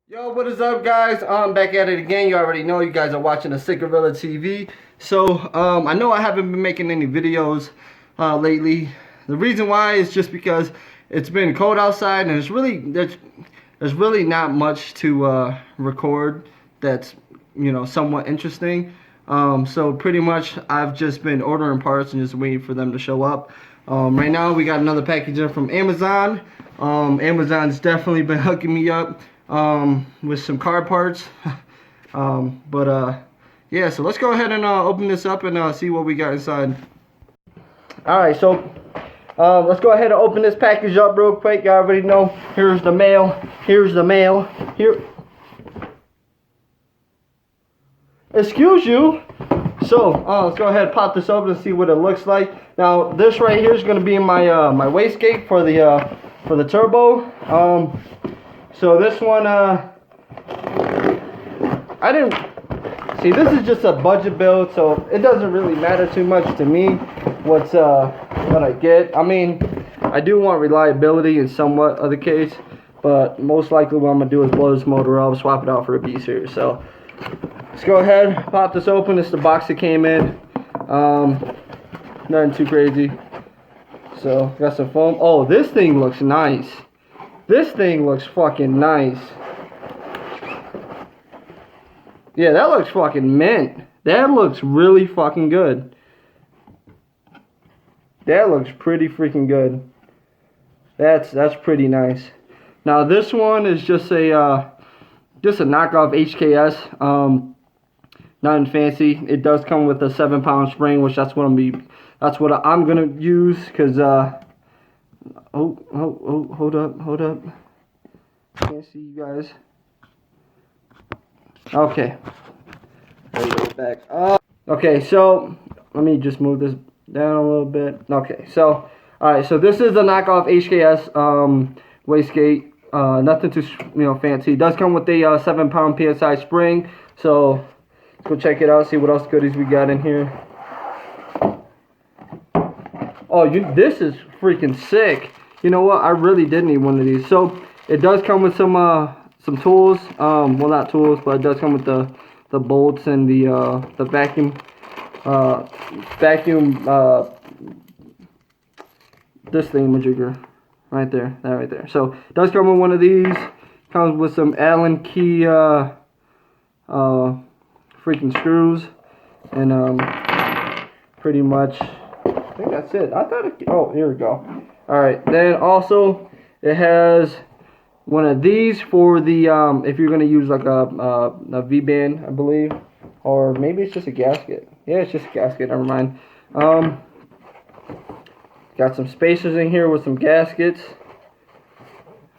Yo, what is up, guys? I'm back at it again. You already know you guys are watching the Sick-Gorilla TV. So, I know I haven't been making any videos lately. The reason why is just because it's been cold outside and there's really not much to record that's somewhat interesting. So pretty much I've just been ordering parts and just waiting for them to show up. Right now we got another package in from Amazon. Amazon's definitely been hooking me up with some car parts. Yeah, so let's go ahead and open this up and see what we got inside. Alright, so let's go ahead and open this package up real quick. You already know. Here's the mail. Here's the mail. Here. Excuse you. So let's go ahead and pop this open and see what it looks like. Now this right here is going to be my my wastegate for the turbo. So this one I didn't see. This is just a budget build, so it doesn't really matter too much to me what I get. I mean, I do want reliability in somewhat of the case, but most likely what I'm gonna do is blow this motor up, swap it out for a B series. So let's go ahead, pop this open. This is the box that came in. Nothing too crazy. So got some foam. Oh, this thing looks nice. This thing looks fucking nice. Yeah, that looks fucking mint. That looks really fucking good. That looks pretty freaking good. That's pretty nice. Now this one is just a knockoff HKS. Nothing fancy. It does come with a 7-pound spring, which that's what I'm gonna use, cause hold up. Can't see you guys. Okay. There we go, back. Okay, so let me just move this down a little bit. Okay, so alright, so this is a knockoff HKS wastegate. Nothing too fancy. It does come with a 7-pound PSI spring. So let's go check it out. See what else goodies we got in here. Oh, this is freaking sick. You know what? I really did need one of these. So it does come with some tools. Well, not tools, but it does come with the bolts and the vacuum this thing majigger right there, that right there. So it does come with one of these. Comes with some Allen key freaking screws, and pretty much I think that's it. I thought it, oh, here we go. Alright, then also it has one of these for the if you're gonna use like a V-band, I believe, or maybe it's just a gasket. Yeah, it's just a gasket. Never mind. Got some spacers in here with some gaskets.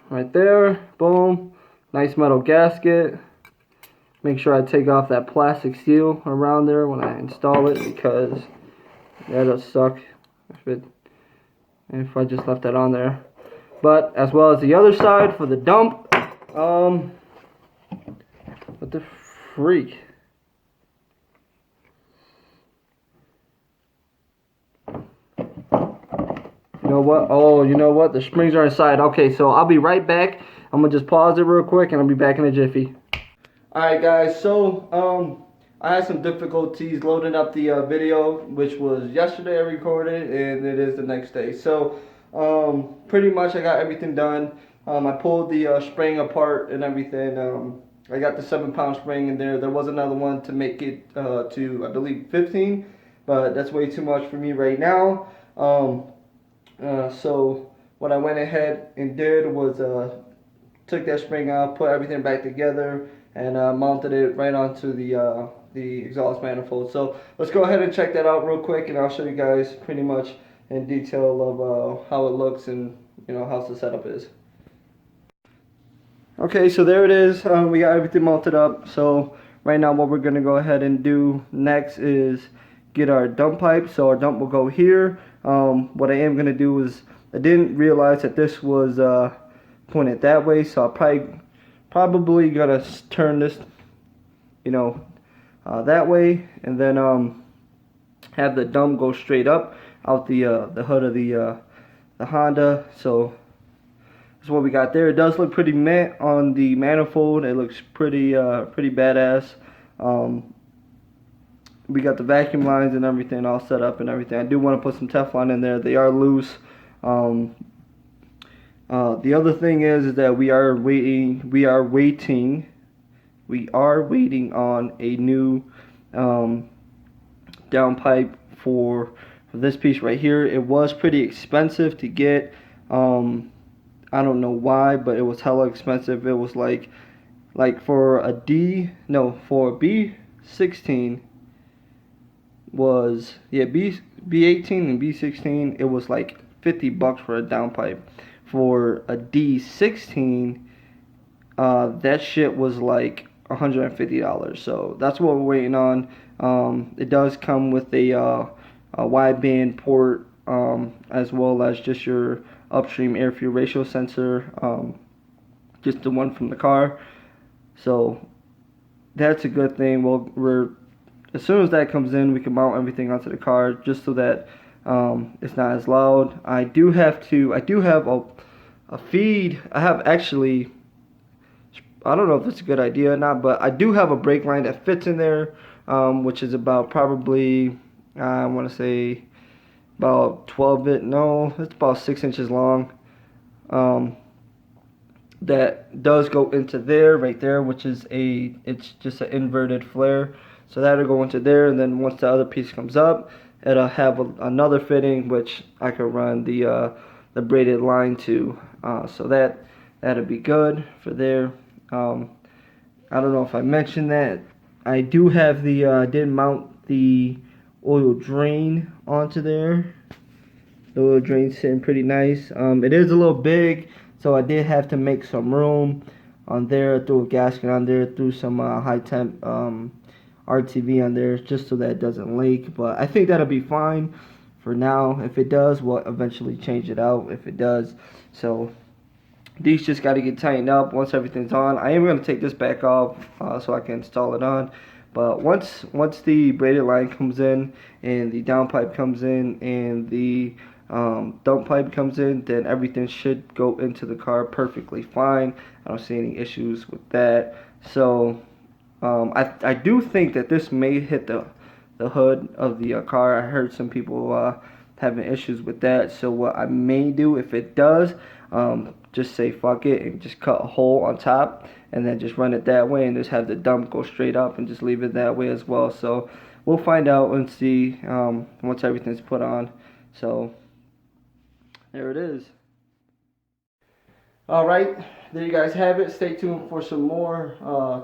Right there, boom. Nice metal gasket. Make sure I take off that plastic seal around there when I install it, because that'll suck if I just left that on there. But as well as the other side for the dump. What the freak? You know what? Oh, you know what? The springs are inside. Okay, so I'll be right back. I'm gonna just pause it real quick and I'll be back in a jiffy. Alright guys, so I had some difficulties loading up the video, which was yesterday I recorded, and it is the next day. So pretty much I got everything done. I pulled the spring apart and everything. I got the 7-pound spring in there. There was another one to make it to, I believe, 15, but that's way too much for me right now. So what I went ahead and did was took that spring out, put everything back together, and mounted it right onto the exhaust manifold. So let's go ahead and check that out real quick, and I'll show you guys pretty much in detail of how it looks and how the setup is. Okay, so there it is. We got everything mounted up. So right now what we're going to go ahead and do next is get our dump pipe. So our dump will go here. What I am going to do is, I didn't realize that this was pointed that way, so I'll probably gotta turn this that way, and then have the dump go straight up out the hood of the Honda. So is what we got there. It does look pretty mint on the manifold. It looks pretty pretty badass. We got the vacuum lines and everything all set up and everything. I do want to put some Teflon in there. They are loose. The other thing is that we are waiting on a new downpipe for this piece right here. It was pretty expensive to get. I don't know why, but it was hella expensive. It was like for a B16 was, yeah, B18 and B16, it was like $50 for a downpipe. For a D16, that shit was like $150. So that's what we're waiting on. It does come with a wideband port, as well as just your upstream air fuel ratio sensor, just the one from the car. So that's a good thing. Well, as soon as that comes in, we can mount everything onto the car, just so that it's not as loud. I do have a feed. I have actually, I don't know if it's a good idea or not, but I do have a brake line that fits in there, which is about probably, I want to say about it's about 6 inches long. That does go into there, right there, which is it's just an inverted flare. So that'll go into there, and then once the other piece comes up, it'll have another fitting, which I could run the braided line to. So that'll be good for there. I don't know if I mentioned that. I do have did mount the oil drain onto there. The oil drain's sitting pretty nice. It is a little big, so I did have to make some room on there. Threw a gasket on there, threw some high temp RTV on there, just so that it doesn't leak. But I think that'll be fine for now. If it does, we'll eventually change it out if it does. So these just got to get tightened up once everything's on. I am going to take this back off so I can install it on. But once the braided line comes in, and the downpipe comes in, and the dump pipe comes in, then everything should go into the car perfectly fine. I don't see any issues with that. So I do think that this may hit the hood of the car. I heard some people having issues with that. So what I may do, if it does, just say fuck it and just cut a hole on top, and then just run it that way, and just have the dump go straight up, and just leave it that way as well. So we'll find out and see once everything's put on. So there it is. Alright, there you guys have it. Stay tuned for some more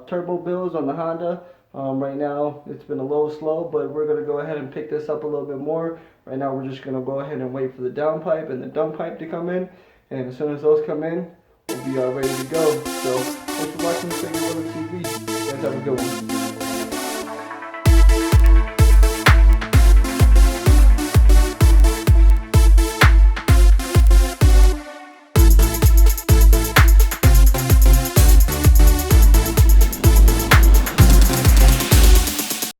turbo builds on the Honda. Right now it's been a little slow, but we're going to go ahead and pick this up a little bit more. Right now we're just going to go ahead and wait for the downpipe and the dump pipe to come in, and as soon as those come in, we'll be all ready to go. So thanks for watching Sigurilla TV. You guys have a good one.